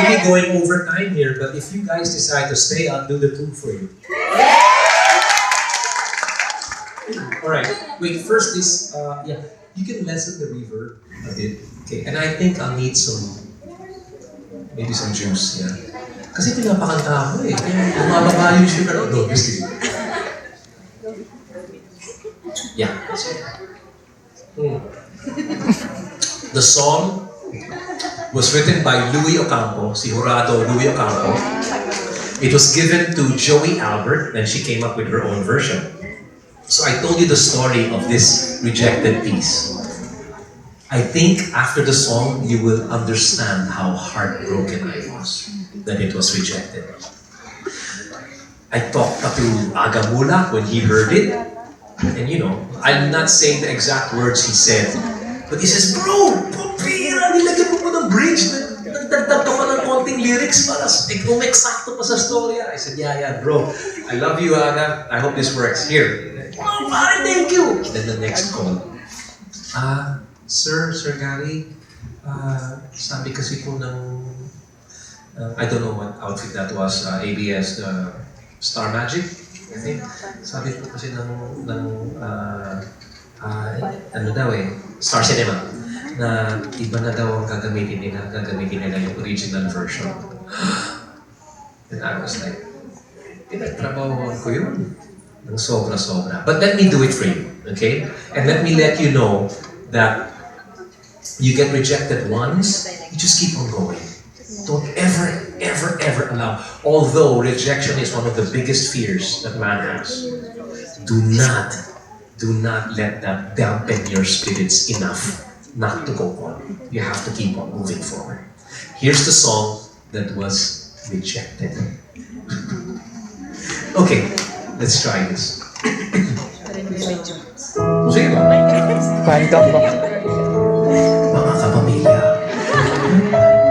really going over time here, but if you guys decide to stay, I'll do the tune for you. Alright, wait, first this, yeah, you can lessen the reverb a bit. Okay, and I think I'll need maybe some juice, yeah. Kasi pinapakanta ako eh. Bumababa yung sugar. No, just kidding. Yeah. The song was written by Louis Ocampo, si Jurado Louis Ocampo. It was given to Joey Albert, and she came up with her own version. So I told you the story of this rejected piece. I think after the song, you will understand how heartbroken I was that it was rejected. I talked to Agamula when he heard it, and you know, I'm not saying the exact words he said, but he says, "Bro, pupira, nilagyan mo po ng bridge, nagdagdag ka pa ng konting lyrics para eksakto pa sa storya." I said, yeah, bro, I love you, Aga, I hope this works. Here. Oh, pare, thank you! Then the next call. Sir Gary, sabi kasi po ng, I don't know what outfit that was, ABS, Star Magic, I think. Sabi po kasi ng ano daw eh, Star Cinema, na iba na daw ang gagamitin nila yung original version. And I was like, pinagtrabahoan ko yun. Ng sobra-sobra. But let me do it for you, okay? And let me let you know that you get rejected once, you just keep on going. Don't ever allow. Although rejection is one of the biggest fears that man has, do not let that dampen your spirits enough not to go on. You have to keep on moving forward. Here's the song that was rejected. Okay, let's try this. Sige ba? Pantang ba? Mga kapamilya,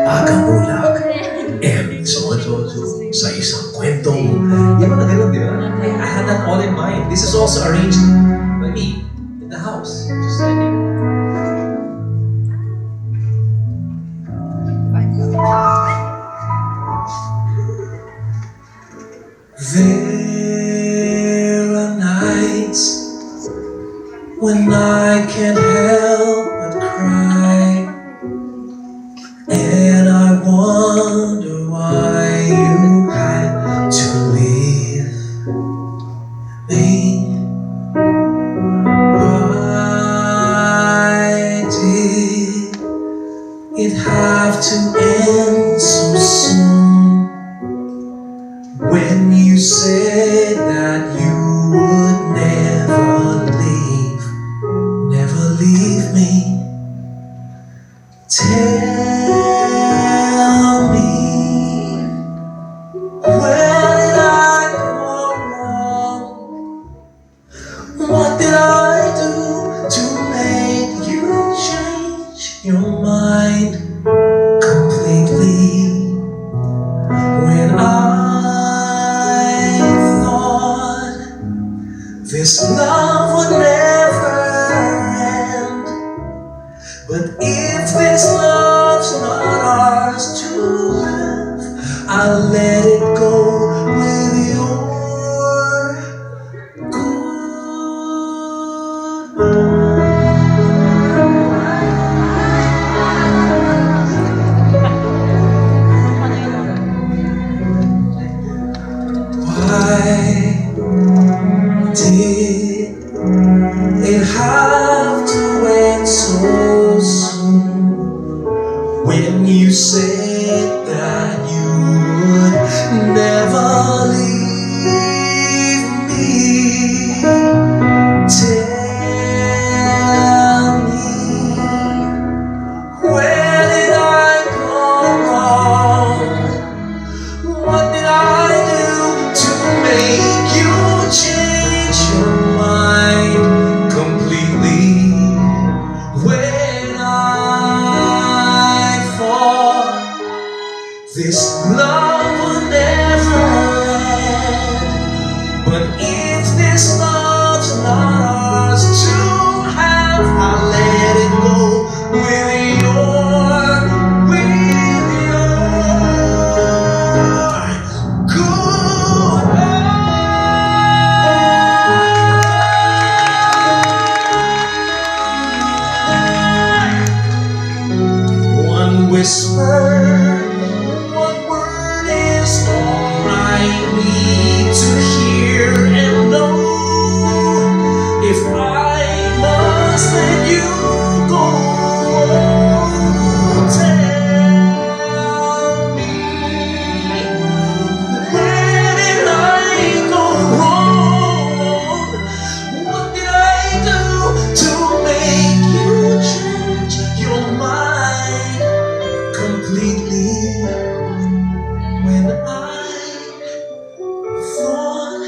Agamulak, so sa isang kwentong, yung mga ganun, di ba? I had that all in mind. This is also arranged by me in the house. Just setting. There are nights when I can't help but cry, and I wonder why you had to leave me. Why did it have to end so soon? When you said that you would never leave me, tell me, where did I go wrong? What did I do to make you change your mind completely? When I thought this love would never end, but if this love's not ours to have, I'll let it go with your Why did it have to end so soon? When you said that you would never leave me, tell me, where did I go wrong? What did I do to make you change your mind completely? When I thought this love would never end, but if this love's not ours to have, I'll let it go with your whisper, one word is all I need to hear and know. If I must let you go, tell me, where did I go wrong? What did I do to make you change your mind completely? When I thought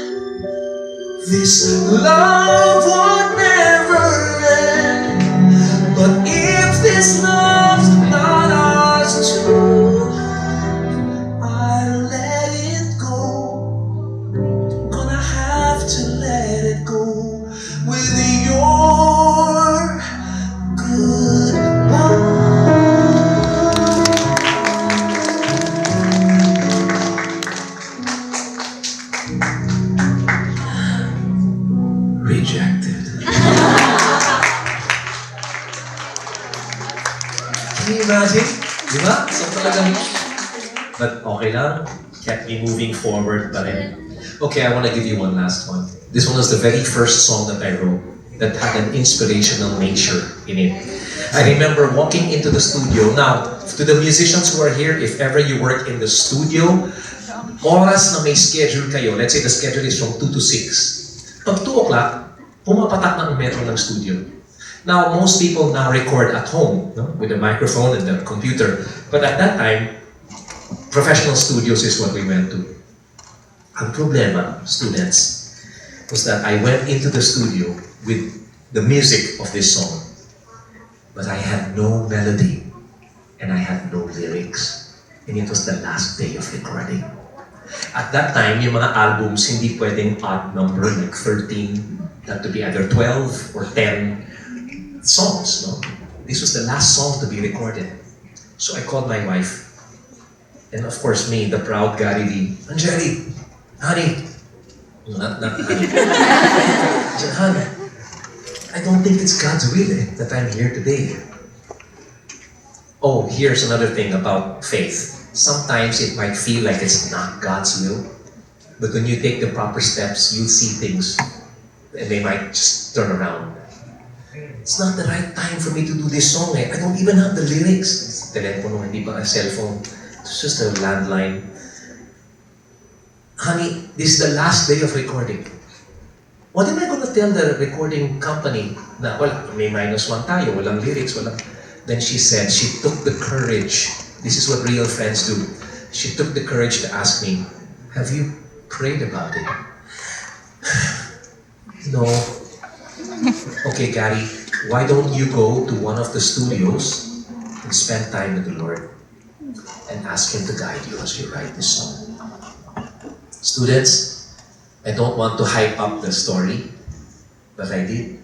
this love would never end, but if this love's not ours to have, I'll let it go. Gonna have to let it go with your goodbye. Rejected. Can you imagine? Diba? So talagang, but okay lang. Kept me moving forward pa rin. Okay, I want to give you one last one. This one was the very first song that I wrote that had an inspirational nature in it. I remember walking into the studio. Now, to the musicians who are here, if ever you work in the studio, oras na may schedule kayo, let's say the schedule is from 2 to 6. Pag 2 o'clock, pumapatak na ang metro ng studio. Now, most people now record at home, no? With a microphone and the computer. But at that time, professional studios is what we went to. Ang problema, students, was that I went into the studio with the music of this song, but I had no melody and I had no lyrics. And it was the last day of recording. At that time, yung mga albums, hindi pwedeng odd number like 13, that to be either 12 or 10 songs, no? This was the last song to be recorded. So I called my wife. And of course me, the proud Gary D. Angeli, honey. Not honey. I said, honey, I don't think it's God's will that I'm here today. Oh, here's another thing about faith. Sometimes it might feel like it's not God's will. But when you take the proper steps, you'll see things and they might just turn around. It's not the right time for me to do this song. I don't even have the lyrics. Telepono, hindi pa a cellphone. It's just a landline. Honey, this is the last day of recording. What am I going to tell the recording company? Na, wala, may -1 tayo, walang lyrics, walang... Then she said, she took the courage. This is what real friends do. She took the courage to ask me, have you prayed about it? No. Okay, Gary, why don't you go to one of the studios and spend time with the Lord and ask Him to guide you as you write this song? Students, I don't want to hype up the story, but I did.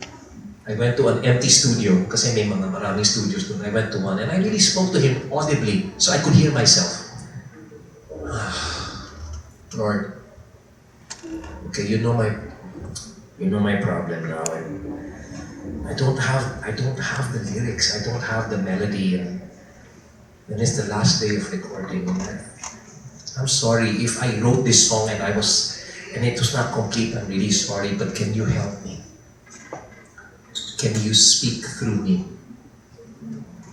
I went to an empty studio kasi may mga maraming studios doon. I went to one and I really spoke to Him audibly so I could hear myself. Lord, okay, you know my problem now, and I don't have the lyrics, I don't have the melody, and it's the last day of recording. I'm sorry if I wrote this song and it was not complete. I'm really sorry, but can you help me? Can you speak through me?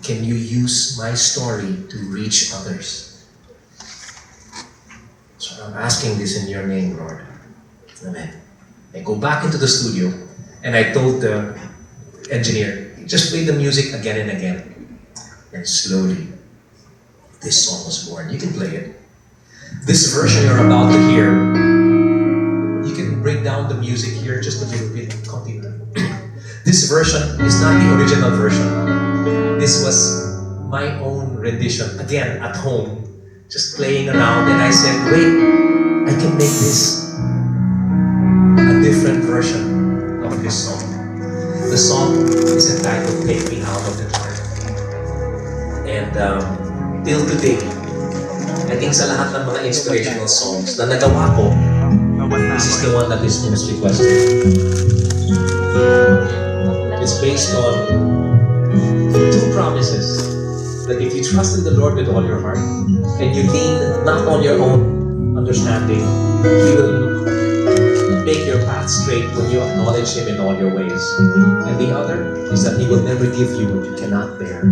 Can you use my story to reach others? So I'm asking this in your name, Lord. Amen. I go back into the studio and I told the engineer, just play the music again and again. And slowly, this song was born. You can play it. This version you're about to hear, you can bring down the music here just a little bit. This version is not the original version. This was my own rendition, again at home, just playing around, and I said, wait, I can make this a different version of this song. The song is entitled Take Me Out of the Dark. And till today, I think sa lahat ng mga inspirational songs na nagawa ko, this is the one that is most requested. It's based on two promises. that if you trust in the Lord with all your heart, and you lean not on your own understanding, He will make your path straight when you acknowledge Him in all your ways. And the other is that He will never give you what you cannot bear.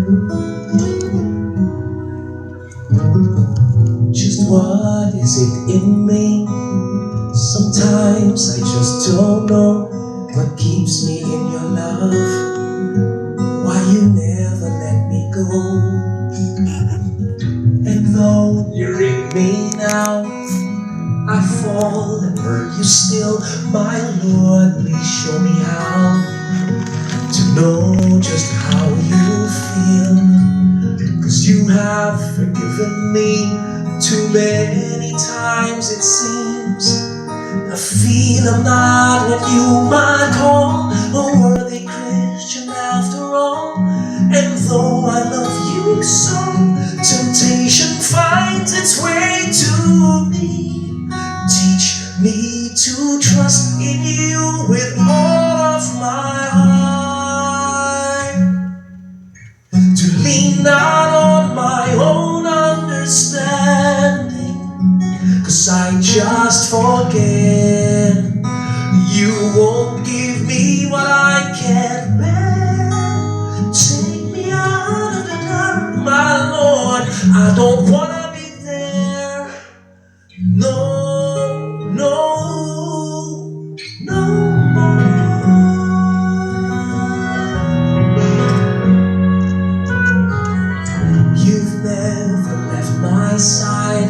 Just what is it in me? Sometimes I just don't know what keeps me in your love. Why you never let me go. And though you're in me now, I fall and hurt you still. My Lord, please show me how to know just how you feel. 'Cause you have forgiven me too many times, it seems. I feel I'm not what you might call a worthy Christian after all. And though I love you so, temptation finds its way to me. Teach me to trust in you with all of my heart, to lean not on my own understanding, 'cause I just forget. You won't give me what I can't bear. Take me out of the dark, my Lord. I don't wanna be there. No, no, no more. You've never left my side.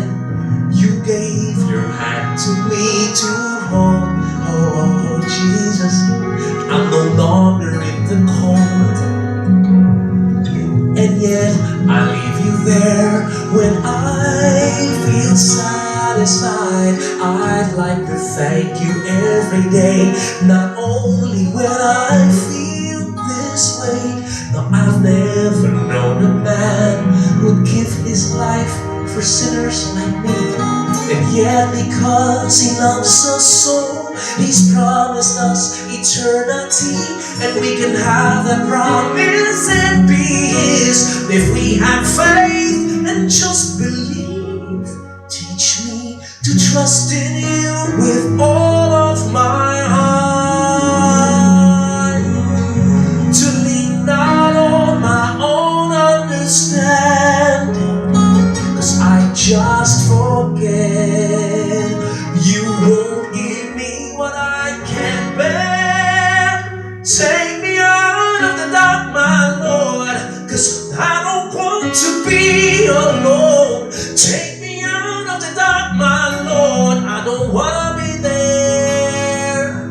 You gave your hand to me to hold. Oh, Jesus, I'm no longer in the cold. And yet I leave you there when I feel satisfied. I'd like to thank you every day, not only when I feel this way. No, I've never known a man who'd give his life for sinners like me. And yet because He loves us so, He's promised us eternity. And we can have that promise and be His if we have faith and just believe. Teach me to trust in you with all of my heart, to lean not on my own understanding, 'cause I just forget. You won't give me what I can't bear. Take me out of the dark, my Lord, 'cause I don't want to be alone. Take me out of the dark, my Lord. I don't wanna be there.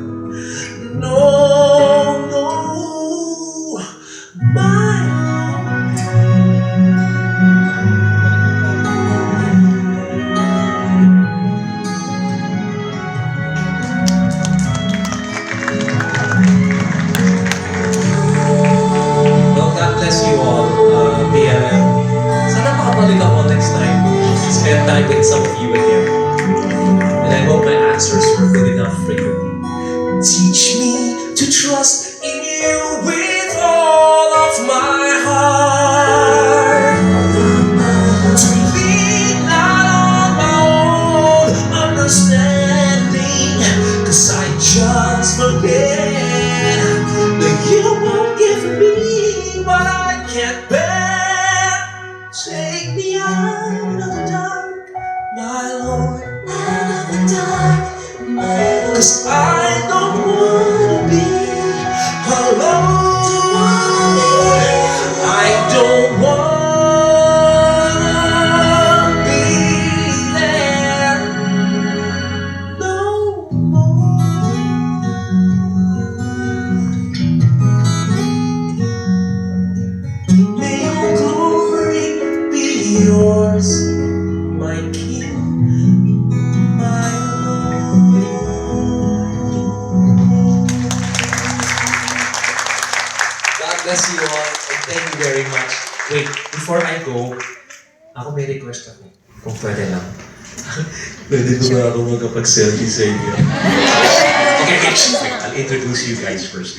No, no, my spend time with some of you again. And I hope my answers were good enough for you. Teach me to trust in you with all of my heart, to lean not on my own understanding, 'cause I just forget that you won't give me what I can't bear. Take me out of the dark, my Lord, out of the dark, my Lord, 'cause I don't wanna be alone. I don't wanna be there no more. May your glory be yours, my King, my Lord. God bless you all, and thank you very much. Wait, before I go, ako may request ako, kung pwede lang. Pwede ko ba ako magkapag-selfie sa inyo? Okay, I'll introduce you guys first.